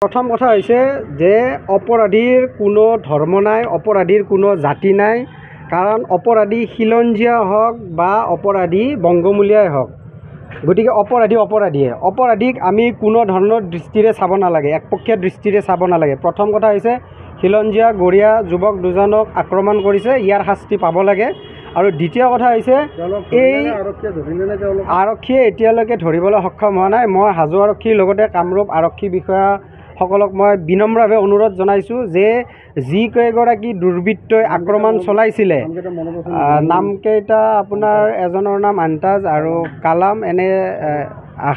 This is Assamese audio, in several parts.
প্রথম কথা হয়েছে যে অপরাধীর কোনো ধর্ম নাই, অপরাধীর কোনো জাতি নাই। কারণ অপরাধী খিলঞ্জীয়া হোক বা অপরাধী বংগমূলীয়াই হোক, গতিকে অপৰাধীক আমি কোনো ধৰণৰ দৃষ্টিৰে চাব নালাগে, একপক্ষীয় দৃষ্টিৰে চাব নালাগে। প্ৰথম কথা হৈছে খিলঞ্জীয়া গৰীয়া যুৱক দুজনক আক্ৰমণ কৰিছে, ইয়াৰ শাস্তি পাব লাগে। আৰু দ্বিতীয় কথা হৈছে এই আৰক্ষীয়ে এতিয়ালৈকে ধৰিবলৈ সক্ষম হোৱা নাই। মই হাজো আৰক্ষীৰ লগতে কামৰূপ আৰক্ষী বিষয়াসকলক মই বিনম্ৰভাৱে অনুৰোধ জনাইছোঁ যে যিকেইগৰাকী দুৰ্বৃত্তই আক্ৰমণ চলাইছিলে, নামকেইটা আপোনাৰ এজনৰ নাম আন্তাজ আৰু কালাম, এনে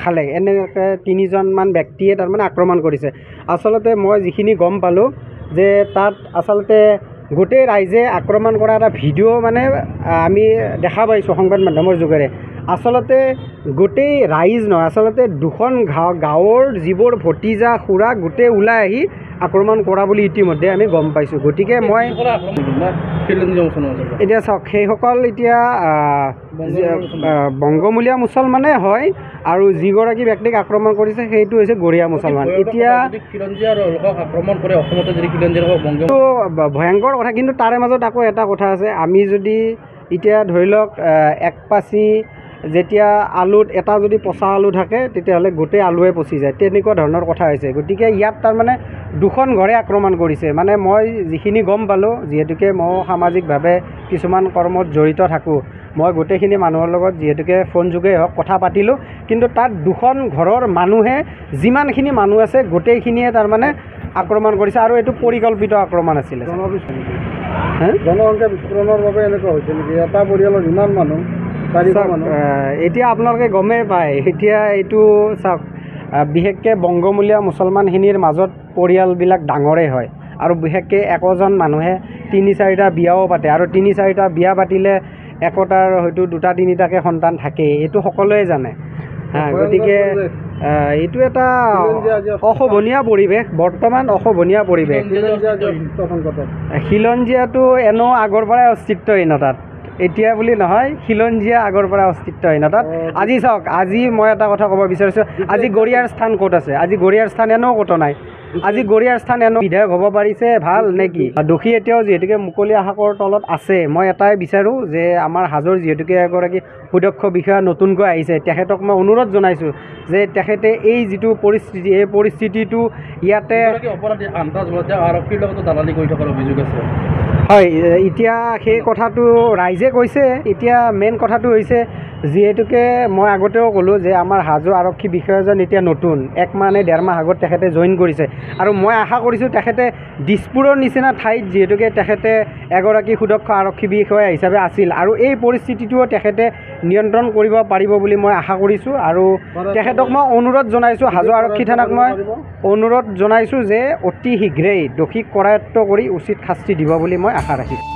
খালেক, এনেকৈ তিনিজনমান ব্যক্তিয়ে তাৰমানে আক্ৰমণ কৰিছে। আচলতে মই যিখিনি গম পালোঁ যে তাত আচলতে গোটেই ৰাইজে আক্ৰমণ কৰা এটা ভিডিঅ' মানে আমি দেখা পাইছোঁ সংবাদ মাধ্যমৰ যোগেৰে। আচলতে গোটেই ৰাইজ নহয়, আচলতে দুখন গাঁৱৰ যিবোৰ ভতিজা খুৰা গোটেই ওলাই আহি আক্ৰমণ কৰা বুলি ইতিমধ্যে আমি গম পাইছোঁ। গতিকে মই এতিয়া চাওক, সেইসকল এতিয়া বংগমূলীয়া মুছলমানে হয় আৰু যিগৰাকী ব্যক্তিক আক্ৰমণ কৰিছে সেইটো হৈছে গৰীয়া মুছলমান। এতিয়া ভয়ংকৰ কথা, কিন্তু তাৰে মাজত আকৌ এটা কথা আছে। আমি যদি এতিয়া ধৰি লওক এক পাচি যেতিয়া আলুত এটা যদি পচা আলু থাকে তেতিয়াহ'লে গোটেই আলুৱে পচি যায়, তেনেকুৱা ধৰণৰ কথা হৈছে। গতিকে ইয়াত তাৰমানে দুখন ঘৰে আক্ৰমণ কৰিছে। মানে মই যিখিনি গম পালোঁ, যিহেতুকে মই সামাজিকভাৱে কিছুমান কৰ্মত জড়িত থাকোঁ, মই গোটেইখিনি মানুহৰ লগত যিহেতুকে ফোন যোগে হওক কথা পাতিলোঁ, কিন্তু তাত দুখন ঘৰৰ মানুহে যিমানখিনি মানুহ আছে গোটেইখিনিয়ে তাৰমানে আক্ৰমণ কৰিছে আৰু এইটো পৰিকল্পিত আক্ৰমণ আছিলে। জনসংখ্যা বিস্ফোৰণৰ বাবে এনেকুৱা হৈছে নেকি? এটা পৰিয়ালৰ ইমান মানুহ, এতিয়া আপোনালোকে গমেই পায়। এতিয়া এইটো চাওক, বিশেষকৈ বংগমূলীয়া মুছলমানখিনিৰ মাজত পৰিয়ালবিলাক ডাঙৰেই হয় আৰু বিশেষকৈ একোজন মানুহে ৩-৪টা বিয়াও পাতে, আৰু ৩-৪টা বিয়া পাতিলে একোটাৰ হয়তো 2-3টাকৈ সন্তান থাকেই, এইটো সকলোৱে জানে। গতিকে এইটো এটা অশোভনীয় পৰিৱেশ, বৰ্তমান অশোভনীয় পৰিৱেশ। খিলঞ্জীয়াটো এনেও আগৰ পৰাই অস্তিত্বহীনতাত, এতিয়া বুলি নহয়, খিলঞ্জীয়া আগৰ পৰা অস্তিত্বহীনতাত। আজি চাওক, আজি মই এটা কথা ক'ব বিচাৰিছোঁ, আজি গৰীয়াৰ স্থান ক'ত আছে? আজি গৰীয়াৰ স্থান এনেও ক'তো নাই। আজি গৰীয়াৰ স্থান এনেও বিধায়ক হ'ব পাৰিছে ভাল নে কি? দোষী এতিয়াও যিহেতুকে মুকলি আকাশৰ তলত আছে। মই এটাই বিচাৰোঁ যে আমাৰ হাজোৰ যিহেতুকে এগৰাকী সুদক্ষ বিষয়া নতুনকৈ আহিছে, তেখেতক মই অনুৰোধ জনাইছোঁ যে তেখেতে এই যিটো পৰিস্থিতি, এই পৰিস্থিতিটো ইয়াতে আৰক্ষীৰ লগতো দালালি কৰি থকাৰ অভিযোগ আছে। হয়, এতিয়া সেই কথাটো ৰাইজে কৈছে। এতিয়া মেইন কথাটো হৈছে, যিহেতুকে মই আগতেও ক'লোঁ যে আমাৰ হাজো আৰক্ষী বিষয়াজন এতিয়া নতুন, 1 মাহ নে 1.5 মাহ আগত তেখেতে জইন কৰিছে, আৰু মই আশা কৰিছোঁ তেখেতে দিছপুৰৰ নিচিনা ঠাইত যিহেতুকে তেখেতে এগৰাকী সুদক্ষ আৰক্ষী বিষয়া হিচাপে আছিল, আৰু এই পৰিস্থিতিটোও তেখেতে নিয়ন্ত্ৰণ কৰিব পাৰিব বুলি মই আশা কৰিছোঁ। আৰু তেখেতক মই অনুৰোধ জনাইছোঁ, হাজো আৰক্ষী থানাক মই অনুৰোধ জনাইছোঁ যে অতি শীঘ্ৰেই দোষীক কৰায়ত্ব কৰি উচিত শাস্তি দিব বুলি মই আশা ৰাখিছোঁ।